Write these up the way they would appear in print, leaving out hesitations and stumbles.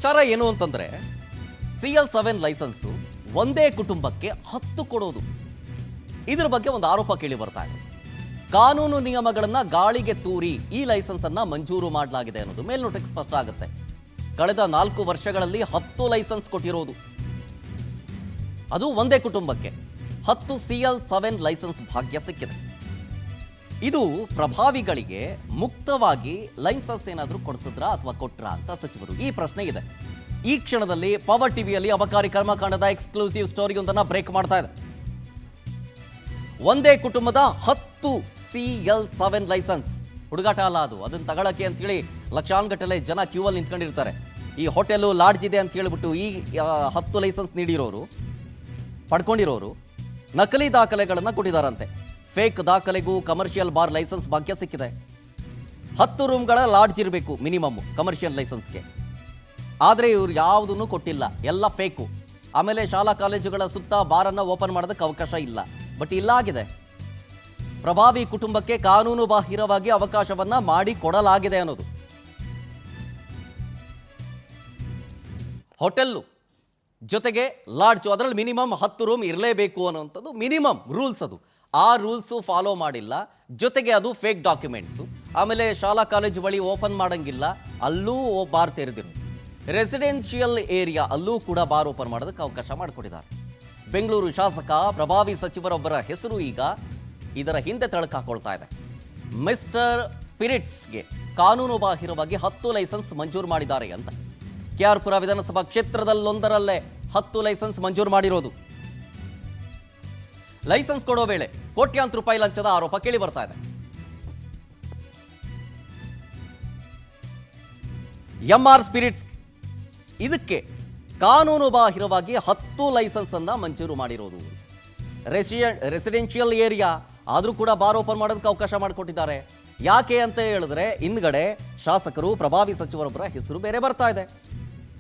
ವಿಚಾರ ಏನು ಅಂತಂದ್ರೆ CL7 ಲೈಸೆನ್ಸು ಒಂದೇ ಕುಟುಂಬಕ್ಕೆ 10 ಕೊಡೋದು. ಇದ್ರ ಬಗ್ಗೆ ಒಂದು ಆರೋಪ ಕೇಳಿ ಬರ್ತಾ ಇದೆ. ಕಾನೂನು ನಿಯಮಗಳನ್ನ ಗಾಳಿಗೆ ತೂರಿ ಈ ಲೈಸೆನ್ಸ್ ಅನ್ನ ಮಂಜೂರು ಮಾಡಲಾಗಿದೆ ಅನ್ನೋದು ಮೇಲ್ನೋಟಕ್ಕೆ ಸ್ಪಷ್ಟ ಆಗುತ್ತೆ. ಕಳೆದ 4 ವರ್ಷಗಳಲ್ಲಿ 10 ಲೈಸೆನ್ಸ್ ಕೊಟ್ಟಿರೋದು, ಅದು ಒಂದೇ ಕುಟುಂಬಕ್ಕೆ 10 CL7 ಲೈಸೆನ್ಸ್ ಭಾಗ್ಯ ಸಿಕ್ಕಿದೆ. ಇದು ಪ್ರಭಾವಿಗಳಿಗೆ ಮುಕ್ತವಾಗಿ ಲೈಸೆನ್ಸ್ ಏನಾದರೂ ಕೊಡಿಸಿದ್ರಾ ಅಥವಾ ಕೊಟ್ರಾ ಅಂತ ಸಚಿವರು ಈ ಪ್ರಶ್ನೆ ಇದೆ. ಈ ಕ್ಷಣದಲ್ಲಿ ಪವರ್ ಟಿವಿಯಲ್ಲಿ ಅಬಕಾರಿ ಕರ್ಮಕಾಂಡದ ಎಕ್ಸ್ಕ್ಲೂಸಿವ್ ಸ್ಟೋರಿಯೊಂದನ್ನು ಬ್ರೇಕ್ ಮಾಡ್ತಾ ಇದೆ. ಒಂದೇ ಕುಟುಂಬದ 10 CL7 ಲೈಸೆನ್ಸ್ ಹುಡುಗಾಟ ಅಲ್ಲ ಅದು. ಅದನ್ನು ತಗೊಳಕ್ಕೆ ಅಂತೇಳಿ ಲಕ್ಷಾನುಗಟ್ಟಲೆ ಜನ ಕ್ಯೂ ಅಲ್ಲಿ ನಿಂತ್ಕೊಂಡಿರ್ತಾರೆ. ಈ ಹೋಟೆಲು ಲಾಡ್ಜ್ ಇದೆ ಅಂತ ಹೇಳಿಬಿಟ್ಟು ಈ 10 ಲೈಸೆನ್ಸ್ ನೀಡಿರೋರು ಪಡ್ಕೊಂಡಿರೋರು ನಕಲಿ ದಾಖಲೆಗಳನ್ನು ಕೊಟ್ಟಿದ್ದಾರಂತೆ. ಫೇಕ್ ದಾಖಲೆಗೂ ಕಮರ್ಷಿಯಲ್ ಬಾರ್ ಲೈಸೆನ್ಸ್ ಭಾಗ್ಯ ಸಿಕ್ಕಿದೆ. 10 ರೂಮ್ಗಳ ಲಾಡ್ಜ್ ಇರಬೇಕು ಮಿನಿಮಮ್ ಕಮರ್ಷಿಯಲ್ ಲೈಸೆನ್ಸ್ಗೆ. ಆದರೆ ಇವ್ರು ಯಾವುದನ್ನು ಕೊಟ್ಟಿಲ್ಲ, ಎಲ್ಲ ಫೇಕು. ಆಮೇಲೆ ಶಾಲಾ ಕಾಲೇಜುಗಳ ಸುತ್ತ ಬಾರನ್ನು ಓಪನ್ ಮಾಡೋದಕ್ಕೆ ಅವಕಾಶ ಇಲ್ಲ. ಬಟ್ ಇಲ್ಲಾಗಿದೆ, ಪ್ರಭಾವಿ ಕುಟುಂಬಕ್ಕೆ ಕಾನೂನು ಬಾಹಿರವಾಗಿ ಅವಕಾಶವನ್ನ ಮಾಡಿ ಕೊಡಲಾಗಿದೆ ಅನ್ನೋದು. ಹೋಟೆಲ್ಲು ಜೊತೆಗೆ ಲಾಡ್ಜು, ಅದರಲ್ಲಿ ಮಿನಿಮಮ್ 10 ರೂಮ್ ಇರಲೇಬೇಕು ಅನ್ನೋಂಥದ್ದು ಮಿನಿಮಮ್ ರೂಲ್ಸ್. ಅದು ಆ ರೂಲ್ಸು ಫಾಲೋ ಮಾಡಿಲ್ಲ. ಜೊತೆಗೆ ಅದು ಫೇಕ್ ಡಾಕ್ಯುಮೆಂಟ್ಸು. ಆಮೇಲೆ ಶಾಲಾ ಕಾಲೇಜು ಬಳಿ ಓಪನ್ ಮಾಡೋಂಗಿಲ್ಲ, ಅಲ್ಲೂ ಬಾರ್ ತೆರೆದಿರು. ರೆಸಿಡೆನ್ಷಿಯಲ್ ಏರಿಯಾ ಅಲ್ಲೂ ಕೂಡ ಬಾರ್ ಓಪನ್ ಮಾಡೋದಕ್ಕೆ ಅವಕಾಶ ಮಾಡಿಕೊಟ್ಟಿದ್ದಾರೆ. ಬೆಂಗಳೂರು ಶಾಸಕ ಪ್ರಭಾವಿ ಸಚಿವರೊಬ್ಬರ ಹೆಸರು ಈಗ ಇದರ ಹಿಂದೆ ತಳಕಾಕೊಳ್ತಾ ಇದೆ. ಮಿಸ್ಟರ್ ಸ್ಪಿರಿಟ್ಸ್ಗೆ ಕಾನೂನು ಬಾಹಿರವಾಗಿ 10 ಲೈಸೆನ್ಸ್ ಮಂಜೂರು ಮಾಡಿದ್ದಾರೆ ಅಂತ. KR-ಪುರ ವಿಧಾನಸಭಾ ಕ್ಷೇತ್ರದಲ್ಲೊಂದರಲ್ಲೇ 10 ಲೈಸೆನ್ಸ್ ಮಂಜೂರು ಮಾಡಿರೋದು. ಲೈಸೆನ್ಸ್ ಕೊಡೋ ವೇಳೆ ಕೋಟ್ಯಾಂತರ ರೂಪಾಯಿ ಲಂಚದ ಆರೋಪ ಕೇಳಿ ಬರ್ತಾ ಇದೆ. MR ಸ್ಪಿರಿಟ್ಸ್ ಇದಕ್ಕೆ ಕಾನೂನು ಬಾಹಿರವಾಗಿ 10 ಲೈಸೆನ್ಸ್ ಅನ್ನ ಮಂಜೂರು ಮಾಡಿರೋದು. ರೆಸಿಡೆನ್ಷಿಯಲ್ ಏರಿಯಾ ಆದರೂ ಕೂಡ ಬಾರ್ ಓಪನ್ ಮಾಡೋದಕ್ಕೆ ಅವಕಾಶ ಮಾಡಿಕೊಟ್ಟಿದ್ದಾರೆ. ಯಾಕೆ ಅಂತ ಹೇಳಿದ್ರೆ ಹಿಂದ್ಗಡೆ ಶಾಸಕರು ಪ್ರಭಾವಿ ಸಚಿವರೊಬ್ಬರ ಹೆಸರು ಬೇರೆ ಬರ್ತಾ ಇದೆ.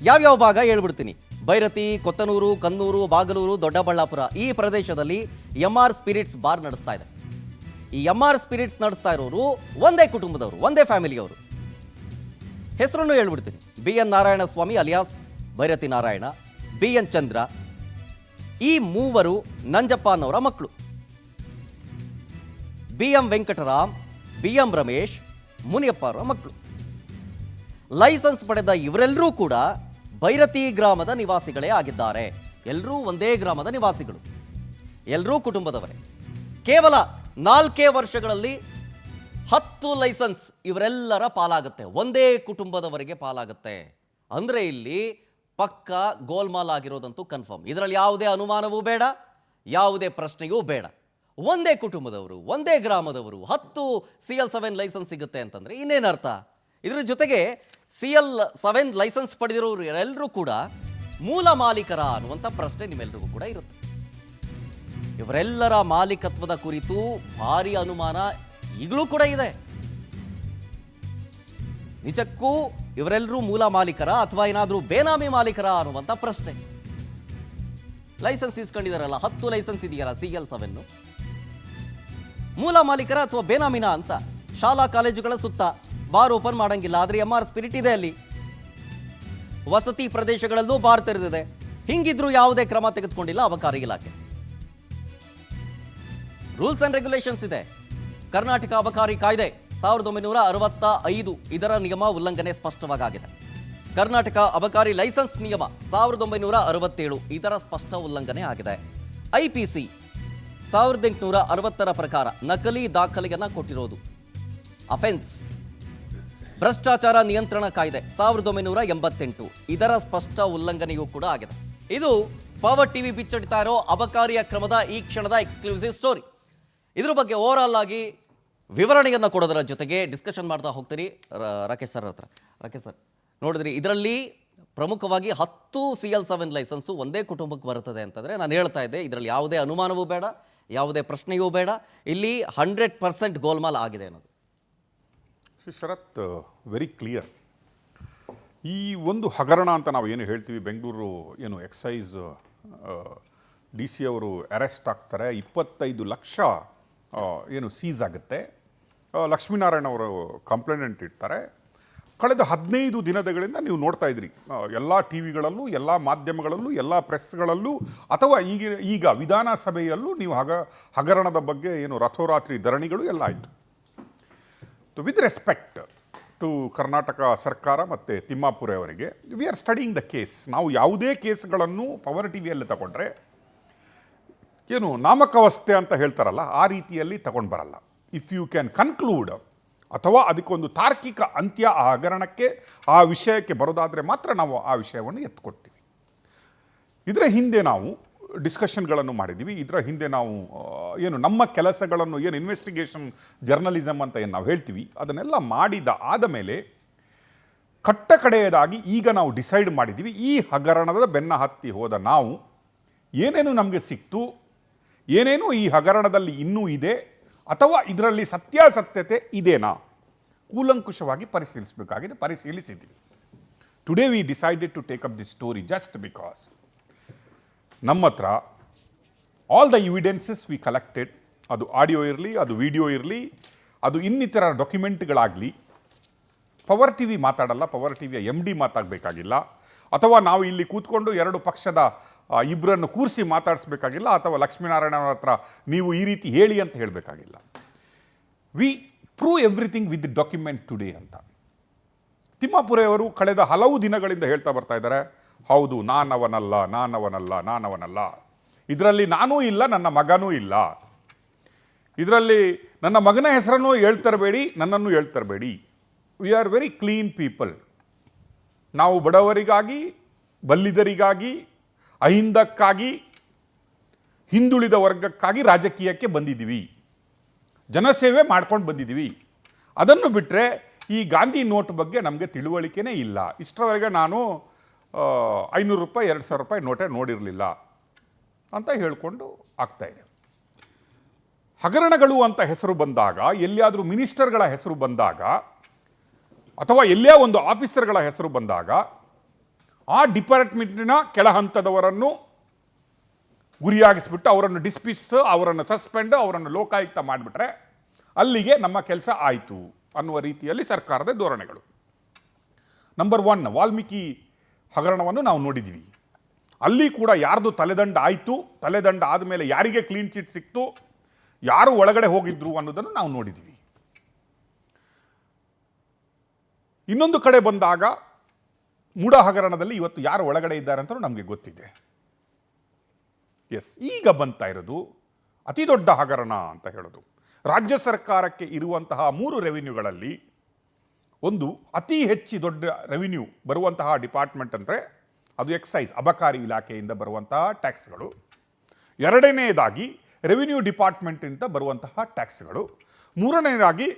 ಯಾವ್ಯಾವ ಭಾಗ ಹೇಳ್ಬಿಡ್ತೀನಿ. ಬೈರತಿ, ಕೊತ್ತನೂರು, ಕನ್ನೂರು, ಬಾಗಲೂರು, ದೊಡ್ಡಬಳ್ಳಾಪುರ ಈ ಪ್ರದೇಶದಲ್ಲಿ MR ಸ್ಪಿರಿಟ್ಸ್ ಬಾರ್ ನಡೆಸ್ತಾ ಇದೆ. ಈ MR ಸ್ಪಿರಿಟ್ಸ್ ನಡೆಸ್ತಾ ಇರೋರು ಒಂದೇ ಕುಟುಂಬದವರು, ಒಂದೇ ಫ್ಯಾಮಿಲಿಯವರು. ಹೆಸರನ್ನು ಹೇಳ್ಬಿಡ್ತೀನಿ. BN ನಾರಾಯಣ ಸ್ವಾಮಿ ಅಲಿಯಾಸ್ ಭೈರತಿ ನಾರಾಯಣ, BN ಚಂದ್ರ, ಈ ಮೂವರು ನಂಜಪ್ಪ ಅನ್ನೋರ ಮಕ್ಕಳು. BM ವೆಂಕಟರಾಮ್, BM ರಮೇಶ್, ಮುನಿಯಪ್ಪ ಅವರ ಮಕ್ಕಳು. ಲೈಸೆನ್ಸ್ ಪಡೆದ ಇವರೆಲ್ಲರೂ ಕೂಡ ಭೈರತಿ ಗ್ರಾಮದ ನಿವಾಸಿಗಳೇ ಆಗಿದ್ದಾರೆ. ಎಲ್ಲರೂ ಒಂದೇ ಗ್ರಾಮದ ನಿವಾಸಿಗಳು, ಎಲ್ಲರೂ ಕುಟುಂಬದವರೇ. ಕೇವಲ 4 ವರ್ಷಗಳಲ್ಲಿ 10 ಲೈಸೆನ್ಸ್ ಇವರೆಲ್ಲರ ಪಾಲಾಗುತ್ತೆ, ಒಂದೇ ಕುಟುಂಬದವರಿಗೆ ಪಾಲಾಗುತ್ತೆ. ಅಂದರೆ ಇಲ್ಲಿ ಪಕ್ಕ ಗೋಲ್ಮಾಲ್ ಆಗಿರೋದಂತೂ ಕನ್ಫರ್ಮ್. ಇದರಲ್ಲಿ ಯಾವುದೇ ಅನುಮಾನವೂ ಬೇಡ, ಯಾವುದೇ ಪ್ರಶ್ನೆಯೂ ಬೇಡ. ಒಂದೇ ಕುಟುಂಬದವರು, ಒಂದೇ ಗ್ರಾಮದವರು 10 CL7 ಲೈಸೆನ್ಸ್ ಸಿಗುತ್ತೆ ಅಂತಂದರೆ ಇನ್ನೇನರ್ಥ? ಇದರ ಜೊತೆಗೆ CL7 ಲೈಸೆನ್ಸ್ ಪಡೆದಿರೋರು ಎಲ್ಲರೂ ಕೂಡ ಮೂಲ ಮಾಲೀಕರ ಅನ್ನುವಂಥ ಪ್ರಶ್ನೆ ನಿಮ್ಮೆಲ್ಲರಿಗೂ ಕೂಡ ಇರುತ್ತೆ. ಇವರೆಲ್ಲರ ಮಾಲೀಕತ್ವದ ಕುರಿತು ಭಾರಿ ಅನುಮಾನ ಈಗಲೂ ಕೂಡ ಇದೆ. ನಿಜಕ್ಕೂ ಇವರೆಲ್ಲರೂ ಮೂಲ ಮಾಲೀಕರ ಅಥವಾ ಏನಾದರೂ ಬೇನಾಮಿ ಮಾಲೀಕರ ಅನ್ನುವಂಥ ಪ್ರಶ್ನೆ. ಲೈಸೆನ್ಸ್ ಇಸ್ಕೊಂಡಿದಾರಲ್ಲ, 10 ಲೈಸೆನ್ಸ್ ಇದೆಯಲ್ಲ CL7, ಮೂಲ ಮಾಲೀಕರ ಅಥವಾ ಬೇನಾಮಿನ ಅಂತ. ಶಾಲಾ ಕಾಲೇಜುಗಳ ಸುತ್ತ ಬಾರ್ ಓಪನ್ ಮಾಡಂಗಿಲ್ಲ, ಆದರೆ MR ಸ್ಪಿರಿಟ್ ಇದೆ ಅಲ್ಲಿ. ವಸತಿ ಪ್ರದೇಶಗಳಲ್ಲೂ ಬಾರ್ ತೆರೆದಿದೆ. ಹಿಂಗಿದ್ರೂ ಯಾವುದೇ ಕ್ರಮ ತೆಗೆದುಕೊಂಡಿಲ್ಲ ಅಬಕಾರಿ ಇಲಾಖೆ. ರೂಲ್ಸ್ ಅಂಡ್ ರೆಗ್ಯುಲೇಷನ್ಸ್ ಇದೆ. ಕರ್ನಾಟಕ ಅಬಕಾರಿ ಕಾಯ್ದೆ 1965 ಇದರ ನಿಯಮ ಉಲ್ಲಂಘನೆ ಸ್ಪಷ್ಟವಾಗಿದೆ. ಕರ್ನಾಟಕ ಅಬಕಾರಿ ಲೈಸೆನ್ಸ್ ನಿಯಮ 1967 ಇದರ ಸ್ಪಷ್ಟ ಉಲ್ಲಂಘನೆ ಆಗಿದೆ. IPC 1860ರ ಪ್ರಕಾರ ನಕಲಿ ದಾಖಲೆಯನ್ನ ಕೊಟ್ಟಿರೋದು ಅಫೆನ್ಸ್. ಭ್ರಷ್ಟಾಚಾರ ನಿಯಂತ್ರಣ ಕಾಯ್ದೆ 1988 ಇದರ ಸ್ಪಷ್ಟ ಉಲ್ಲಂಘನೆಯೂ ಕೂಡ ಆಗಿದೆ. ಇದು ಪವರ್ ಟಿವಿ ಬಿಚ್ಚಡಿತಾ ಇರೋ ಅಬಕಾರಿ ಅಕ್ರಮದ ಈ ಕ್ಷಣದ ಎಕ್ಸ್ಕ್ಲೂಸಿವ್ ಸ್ಟೋರಿ. ಇದ್ರ ಬಗ್ಗೆ ಓವರ್ ಆಲ್ ಆಗಿ ವಿವರಣೆಯನ್ನು ಕೊಡೋದರ ಜೊತೆಗೆ ಡಿಸ್ಕಷನ್ ಮಾಡ್ತಾ ಹೋಗ್ತೀರಿ ರಾಕೇಶ್ ಸರ್ ಹತ್ರ. ರಾಕೇಶ್ ಸರ್, ನೋಡಿದ್ರಿ ಇದರಲ್ಲಿ ಪ್ರಮುಖವಾಗಿ 10 CL7 ಲೈಸೆನ್ಸು ಒಂದೇ ಕುಟುಂಬಕ್ಕೆ ಬರುತ್ತದೆ ಅಂತಂದರೆ ನಾನು ಹೇಳ್ತಾ ಇದ್ದೆ, ಇದರಲ್ಲಿ ಯಾವುದೇ ಅನುಮಾನವೂ ಬೇಡ, ಯಾವುದೇ ಪ್ರಶ್ನೆಯೂ ಬೇಡ. ಇಲ್ಲಿ 100% ಗೋಲ್ಮಾಲ್ ಆಗಿದೆ ಅನ್ನೋದು. ಶರತ್, ವೆರಿ ಕ್ಲಿಯರ್. ಈ ಒಂದು ಹಗರಣ ಅಂತ ನಾವು ಏನು ಹೇಳ್ತೀವಿ, ಬೆಂಗಳೂರು ಏನು ಎಕ್ಸೈಸ್ DC ಅವರು ಅರೆಸ್ಟ್ ಆಗ್ತಾರೆ, 25 ಲಕ್ಷ ಏನು ಸೀಸ್ ಆಗುತ್ತೆ. ಲಕ್ಷ್ಮೀನಾರಾಯಣ ಅವರು ಕಂಪ್ಲೇಂಟ್ ಇಡ್ತಾರೆ. ಕಳೆದ 15 ದಿನಗಳಿಂದ ನೀವು ನೋಡ್ತಾ ಇದ್ರಿ ಎಲ್ಲ ಟಿ ವಿಗಳಲ್ಲೂ, ಎಲ್ಲ ಮಾಧ್ಯಮಗಳಲ್ಲೂ, ಎಲ್ಲ ಪ್ರೆಸ್ಗಳಲ್ಲೂ, ಅಥವಾ ಈಗ ವಿಧಾನಸಭೆಯಲ್ಲೂ ನೀವು ಹಗರಣದ ಬಗ್ಗೆ ಏನು ರಥೋರಾತ್ರಿ ಧರಣಿಗಳು ಎಲ್ಲ ಆಯಿತು. ವಿತ್ ರೆಸ್ಪೆಕ್ಟ್ ಟು ಕರ್ನಾಟಕ ಸರ್ಕಾರ ಮತ್ತು ತಿಮ್ಮಾಪುರೆ ಅವರಿಗೆ, we are studying the case. ನಾವು ಯಾವುದೇ ಕೇಸ್ಗಳನ್ನು ಪವರ್ ಟಿ ವಿಯಲ್ಲಿ ತಗೊಂಡ್ರೆ ಏನು ನಾಮಕಾವಸ್ಥೆ ಅಂತ ಹೇಳ್ತಾರಲ್ಲ, ಆ ರೀತಿಯಲ್ಲಿ ತಗೊಂಡು ಬರಲ್ಲ. ಇಫ್ ಯು ಕ್ಯಾನ್ ಕನ್ಕ್ಲೂಡ್ ಅಥವಾ ಅದಕ್ಕೊಂದು ತಾರ್ಕಿಕ ಅಂತ್ಯ ಆ ಹಗರಣಕ್ಕೆ, ಆ ವಿಷಯಕ್ಕೆ ಬರೋದಾದರೆ ಮಾತ್ರ ನಾವು ಆ ವಿಷಯವನ್ನು ಎತ್ಕೊಡ್ತೀವಿ. ಇದರ ಹಿಂದೆ ನಾವು ಡಿಸ್ಕಷನ್ಗಳನ್ನು ಮಾಡಿದ್ದೀವಿ. ಇದರ ಹಿಂದೆ ನಾವು ಏನು ನಮ್ಮ ಕೆಲಸಗಳನ್ನು, ಏನು ಇನ್ವೆಸ್ಟಿಗೇಷನ್ ಜರ್ನಲಿಸಮ್ ಅಂತ ಏನು ನಾವು ಹೇಳ್ತೀವಿ, ಅದನ್ನೆಲ್ಲ ಆದ ಮೇಲೆ ಕಡೆಯದಾಗಿ ಈಗ ನಾವು ಡಿಸೈಡ್ ಮಾಡಿದ್ದೀವಿ, ಈ ಹಗರಣದ ಬೆನ್ನ ಹತ್ತಿ ಹೋದ ನಾವು ಏನೇನು ನಮಗೆ ಸಿಕ್ತು, ಏನೇನು ಈ ಹಗರಣದಲ್ಲಿ ಇನ್ನೂ ಇದೆ, ಅಥವಾ ಇದರಲ್ಲಿ ಸತ್ಯಾಸತ್ಯತೆ ಇದೆನಾ ಕೂಲಂಕುಷವಾಗಿ ಪರಿಶೀಲಿಸಬೇಕಾಗಿದೆ. ಪರಿಶೀಲಿಸಿದ್ದೀವಿ. Today we decided to take up this story just because ನಮ್ಮ ಹತ್ರ all the evidences we collected, ಅದು ಆಡಿಯೋ ಇರಲಿ, ಅದು ವಿಡಿಯೋ ಇರಲಿ, ಅದು ಇನ್ನಿತರ ಡಾಕ್ಯುಮೆಂಟ್ಗಳಾಗಲಿ, ಪವರ್ ಟಿ ವಿ ಮಾತಾಡಲ್ಲ, ಪವರ್ ಟಿ ವಿಯ MD ಮಾತಾಡಬೇಕಾಗಿಲ್ಲ, ಅಥವಾ ನಾವು ಇಲ್ಲಿ ಕೂತ್ಕೊಂಡು ಎರಡು ಪಕ್ಷದ ಇಬ್ಬರನ್ನು ಕೂರಿಸಿ ಮಾತಾಡಿಸ್ಬೇಕಾಗಿಲ್ಲ, ಅಥವಾ ಲಕ್ಷ್ಮೀನಾರಾಯಣ ಅವರ ಹತ್ರ ನೀವು ಈ ರೀತಿ ಹೇಳಿ ಅಂತ ಹೇಳಬೇಕಾಗಿಲ್ಲ. We prove everything with the document today ಅಂತ ತಿಮ್ಮಾಪುರೆ ಅವರು ಕಳೆದ ಹಲವು ದಿನಗಳಿಂದ ಹೇಳ್ತಾ ಬರ್ತಾ ಇದ್ದಾರೆ. ಹೌದು, ನಾನವನಲ್ಲ, ಇದರಲ್ಲಿ ನಾನೂ ಇಲ್ಲ, ನನ್ನ ಮಗನೂ ಇಲ್ಲ, ಇದರಲ್ಲಿ ನನ್ನ ಮಗನ ಹೆಸರನ್ನು ಹೇಳ್ತರಬೇಡಿ, ನನ್ನನ್ನು ಹೇಳ್ತರಬೇಡಿ. We are very clean people. ನಾವು ಬಡವರಿಗಾಗಿ, ಬಲ್ಲಿದರಿಗಾಗಿ, ಅಹಿಂದಕ್ಕಾಗಿ, ಹಿಂದುಳಿದ ವರ್ಗಕ್ಕಾಗಿ ರಾಜಕೀಯಕ್ಕೆ ಬಂದಿದ್ದೀವಿ, ಜನಸೇವೆ ಮಾಡ್ಕೊಂಡು ಬಂದಿದ್ದೀವಿ. ಅದನ್ನು ಬಿಟ್ಟರೆ ಈ ಗಾಂಧಿ ನೋಟ್ ಬಗ್ಗೆ ನಮಗೆ ತಿಳುವಳಿಕೆನೇ ಇಲ್ಲ. ಇಷ್ಟರವರೆಗೆ ನಾನು 500 ರೂಪಾಯಿ, 2,000 ರೂಪಾಯಿ ನೋಟೇ ನೋಡಿರಲಿಲ್ಲ ಅಂತ ಹೇಳಿಕೊಂಡು ಆಗ್ತಾಯಿದೆ. ಹಗರಣಗಳು ಅಂತ ಹೆಸರು ಬಂದಾಗ, ಎಲ್ಲಿಯಾದರೂ ಮಿನಿಸ್ಟರ್ಗಳ ಹೆಸರು ಬಂದಾಗ, ಅಥವಾ ಎಲ್ಲೇ ಒಂದು ಆಫೀಸರ್ಗಳ ಹೆಸರು ಬಂದಾಗ, ಆ ಡಿಪಾರ್ಟ್ಮೆಂಟಿನ ಕೆಳ ಹಂತದವರನ್ನು ಗುರಿಯಾಗಿಸ್ಬಿಟ್ಟು ಅವರನ್ನು ಡಿಸ್ಮಿಸ್, ಅವರನ್ನು ಸಸ್ಪೆಂಡ್, ಅವರನ್ನು ಲೋಕಾಯುಕ್ತ ಮಾಡಿಬಿಟ್ರೆ ಅಲ್ಲಿಗೆ ನಮ್ಮ ಕೆಲಸ ಆಯಿತು ಅನ್ನುವ ರೀತಿಯಲ್ಲಿ ಸರ್ಕಾರದ ಧೋರಣೆಗಳು. ನಂಬರ್ 1, ವಾಲ್ಮೀಕಿ ಹಗರಣವನ್ನು ನಾವು ನೋಡಿದ್ದೀವಿ. ಅಲ್ಲಿ ಕೂಡ ಯಾರ್ದು ತಲೆದಂಡ ಆಯಿತು, ತಲೆದಂಡ ಆದಮೇಲೆ ಯಾರಿಗೆ ಕ್ಲೀನ್ ಚಿಟ್ ಸಿಕ್ತು, ಯಾರು ಒಳಗಡೆ ಹೋಗಿದ್ರು ಅನ್ನೋದನ್ನು ನಾವು ನೋಡಿದ್ದೀವಿ. ಇನ್ನೊಂದು ಕಡೆ ಬಂದಾಗ ಮೂಡ ಹಗರಣದಲ್ಲಿ ಇವತ್ತು ಯಾರು ಒಳಗಡೆ ಇದ್ದಾರೆ ಅಂತ ನಮಗೆ ಗೊತ್ತಿದೆ. ಈಗ ಬಂತಾ ಇರೋದು ಅತಿ ದೊಡ್ಡ ಹಗರಣ ಅಂತ ಹೇಳೋದು. ರಾಜ್ಯ ಸರ್ಕಾರಕ್ಕೆ ಇರುವಂತಹ 3 ರೆವಿನ್ಯೂಗಳಲ್ಲಿ ಒಂದು ಅತಿ ಹೆಚ್ಚು ದೊಡ್ಡ ರೆವಿನ್ಯೂ ಬರುವಂತಹ ಡಿಪಾರ್ಟ್ಮೆಂಟ್ ಅಂದರೆ ಅದು ಎಕ್ಸೈಸ್, ಅಬಕಾರಿ ಇಲಾಖೆಯಿಂದ ಬರುವಂತಹ ಟ್ಯಾಕ್ಸ್ಗಳು. ಎರಡನೆಯದಾಗಿ ರೆವಿನ್ಯೂ ಡಿಪಾರ್ಟ್ಮೆಂಟಿಂದ ಬರುವಂತಹ ಟ್ಯಾಕ್ಸ್ಗಳು. ಮೂರನೆಯದಾಗಿ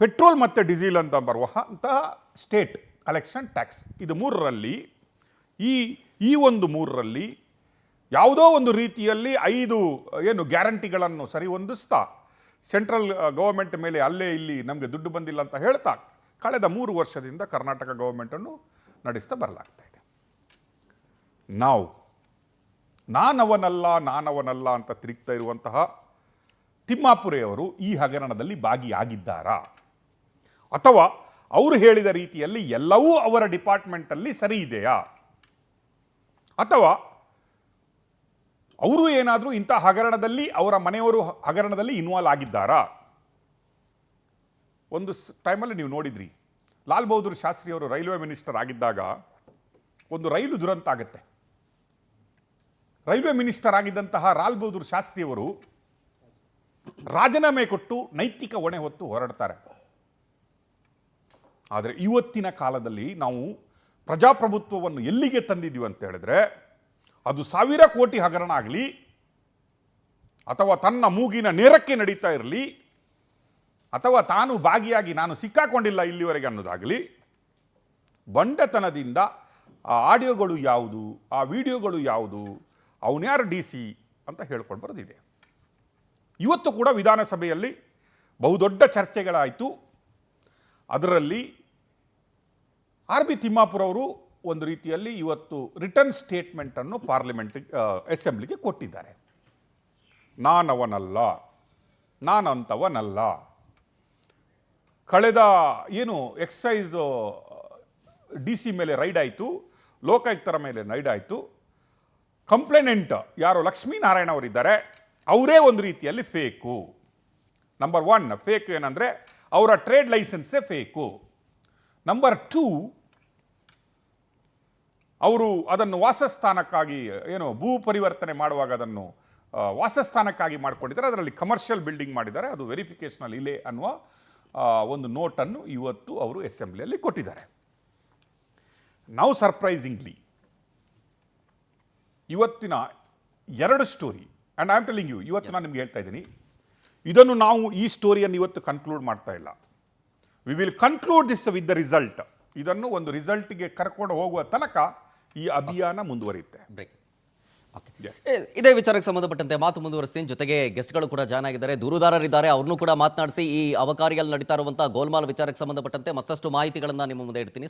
ಪೆಟ್ರೋಲ್ ಮತ್ತು ಡೀಸೆಲ್ ಅಂತ ಬರುವಂತಹ ಸ್ಟೇಟ್ ಕಲೆಕ್ಷನ್ ಟ್ಯಾಕ್ಸ್. ಇದು 3ರಲ್ಲಿ ಈ ಒಂದು 3ರಲ್ಲಿ ಯಾವುದೋ ಒಂದು ರೀತಿಯಲ್ಲಿ 5 ಏನು ಗ್ಯಾರಂಟಿಗಳನ್ನು ಸರಿಹೊಂದಿಸ್ತಾ ಸೆಂಟ್ರಲ್ ಗವರ್ಮೆಂಟ್ ಮೇಲೆ ಅಲ್ಲೇ ಇಲ್ಲಿ ನಮಗೆ ದುಡ್ಡು ಬಂದಿಲ್ಲ ಅಂತ ಹೇಳ್ತಾ ಕಳೆದ 3 ವರ್ಷದಿಂದ ಕರ್ನಾಟಕ ಗವರ್ಮೆಂಟನ್ನು ನಡೆಸ್ತಾ ಬರಲಾಗ್ತಾ ಇದೆ. ನಾವು ನಾನವನಲ್ಲ ಅಂತ ತಿರುಗ್ತಾ ಇರುವಂತಹ ತಿಮ್ಮಾಪುರೆಯವರು ಈ ಹಗರಣದಲ್ಲಿ ಭಾಗಿಯಾಗಿದ್ದಾರಾ, ಅಥವಾ ಅವರು ಹೇಳಿದ ರೀತಿಯಲ್ಲಿ ಎಲ್ಲವೂ ಅವರ ಡಿಪಾರ್ಟ್ಮೆಂಟಲ್ಲಿ ಸರಿ ಇದೆಯಾ, ಅಥವಾ ಅವರು ಏನಾದರೂ ಇಂಥ ಹಗರಣದಲ್ಲಿ ಅವರ ಮನೆಯವರು ಹಗರಣದಲ್ಲಿ ಇನ್ವಾಲ್ವ್ ಆಗಿದ್ದಾರಾ? ಒಂದು ಟೈಮಲ್ಲಿ ನೀವು ನೋಡಿದ್ರಿ, ಲಾಲ್ ಬಹದ್ದೂರ್ ಶಾಸ್ತ್ರಿ ಅವರು ರೈಲ್ವೆ ಮಿನಿಸ್ಟರ್ ಆಗಿದ್ದಾಗ ಒಂದು ರೈಲು ದುರಂತ ಆಗುತ್ತೆ. ರೈಲ್ವೆ ಮಿನಿಸ್ಟರ್ ಆಗಿದ್ದಂತಹ ಲಾಲ್ ಬಹದ್ದೂರ್ ಶಾಸ್ತ್ರಿಯವರು ರಾಜೀನಾಮೆ ಕೊಟ್ಟು ನೈತಿಕ ಹೊಣೆ ಹೊತ್ತು ಹೊರಡ್ತಾರೆ. ಆದರೆ ಇವತ್ತಿನ ಕಾಲದಲ್ಲಿ ನಾವು ಪ್ರಜಾಪ್ರಭುತ್ವವನ್ನು ಎಲ್ಲಿಗೆ ತಂದಿದ್ದೀವಿ ಅಂತ ಹೇಳಿದ್ರೆ, ಅದು 1000 ಕೋಟಿ ಹಗರಣ ಆಗಲಿ, ಅಥವಾ ತನ್ನ ಮೂಗಿನ ನೇರಕ್ಕೆ ನಡೀತಾ ಇರಲಿ, ಅಥವಾ ತಾನು ಭಾಗಿಯಾಗಿ ನಾನು ಸಿಕ್ಕಾಕೊಂಡಿಲ್ಲ ಇಲ್ಲಿವರೆಗೆ ಅನ್ನೋದಾಗಲಿ, ಬಂಡತನದಿಂದ ಆ ಆಡಿಯೋಗಳು ಯಾವುದು, ಆ ವಿಡಿಯೋಗಳು ಯಾವುದು, ಅವನ್ಯಾರು DC ಅಂತ ಹೇಳ್ಕೊಂಡು ಬರೋದಿದೆ. ಇವತ್ತು ಕೂಡ ವಿಧಾನಸಭೆಯಲ್ಲಿ ಬಹುದೊಡ್ಡ ಚರ್ಚೆಗಳಾಯಿತು. ಅದರಲ್ಲಿ RB ತಿಮ್ಮಾಪುರ ಅವರು ಒಂದು ರೀತಿಯಲ್ಲಿ ಇವತ್ತು ರಿಟರ್ನ್ ಸ್ಟೇಟ್ಮೆಂಟನ್ನು ಅಸೆಂಬ್ಲಿಗೆ ಕೊಟ್ಟಿದ್ದಾರೆ. ನಾನಂಥವನಲ್ಲ, ಕಳೆದ ಏನು ಎಕ್ಸೈಸ್ ಡಿ ಸಿ ಮೇಲೆ ರೈಡ್ ಆಯಿತು, ಲೋಕಾಯುಕ್ತರ ಮೇಲೆ ರೈಡ್ ಆಯಿತು. ಕಂಪ್ಲೇನೆಂಟ್ ಯಾರು ಲಕ್ಷ್ಮೀನಾರಾಯಣ ಅವರಿದ್ದಾರೆ, ಅವರೇ ಒಂದು ರೀತಿಯಲ್ಲಿ ಫೇಕು. ನಂಬರ್ 1 ಫೇಕ್ ಏನಂದರೆ ಅವರ ಟ್ರೇಡ್ ಲೈಸೆನ್ಸೇ ಫೇಕು. ನಂಬರ್ 2 ಅವರು ಅದನ್ನು ವಾಸಸ್ಥಾನಕ್ಕಾಗಿ ಏನು ಭೂ ಪರಿವರ್ತನೆ ಮಾಡುವಾಗ ಅದನ್ನು ವಾಸಸ್ಥಾನಕ್ಕಾಗಿ ಮಾಡಿಕೊಂಡಿದ್ದಾರೆ, ಅದರಲ್ಲಿ ಕಮರ್ಷಿಯಲ್ ಬಿಲ್ಡಿಂಗ್ ಮಾಡಿದ್ದಾರೆ, ಅದು ವೆರಿಫಿಕೇಷನಲ್ಲಿ ಇಲ್ಲೇ ಅನ್ನುವ ಒಂದು ನೋಟನ್ನು ಇವತ್ತು ಅವರು ಅಸೆಂಬ್ಲಿಯಲ್ಲಿ ಕೊಟ್ಟಿದ್ದಾರೆ. ನೌ ಸರ್ಪ್ರೈಸಿಂಗ್ಲಿ ಇವತ್ತಿನ 2 story, and I am telling you, ಇವತ್ತು ನಾನು ನಿಮ್ಗೆ ಹೇಳ್ತಾ ಇದ್ದೀನಿ, ಇದನ್ನು ನಾವು ಈ ಸ್ಟೋರಿಯನ್ನು ಇವತ್ತು ಕನ್ಕ್ಲೂಡ್ ಮಾಡ್ತಾ ಇಲ್ಲ. We will conclude this with the result. ಇದನ್ನು ಒಂದು ರಿಸಲ್ಟ್ಗೆ ಕರ್ಕೊಂಡು ಹೋಗುವ ತನಕ ಈ ಅಭಿಯಾನ ಮುಂದುವರಿಯುತ್ತೆ. ಇದೇ ವಿಚಾರಕ್ಕೆ ಸಂಬಂಧಪಟ್ಟಂತೆ ಮಾತು ಮುಂದುವರಿಸ್ತೀನಿ. ಜೊತೆಗೆ ಗೆಸ್ಟ್ಗಳು ಕೂಡ ಜಾಯ್ನ್ ಆಗಿದ್ದಾರೆ, ದೂರುದಾರರಿದ್ದಾರೆ, ಅವ್ರನ್ನೂ ಕೂಡ ಮಾತನಾಡಿಸಿ ಈ ಅವಕಾರಿಯಲ್ಲಿ ನಡೀತಾ ಇರುವಂತಹ ಗೋಲ್ಮಾಲ್ ವಿಚಾರಕ್ಕೆ ಸಂಬಂಧಪಟ್ಟಂತೆ ಮತ್ತಷ್ಟು ಮಾಹಿತಿಗಳನ್ನು ನಿಮ್ಮ ಮುಂದೆ ಇಡ್ತೀನಿ.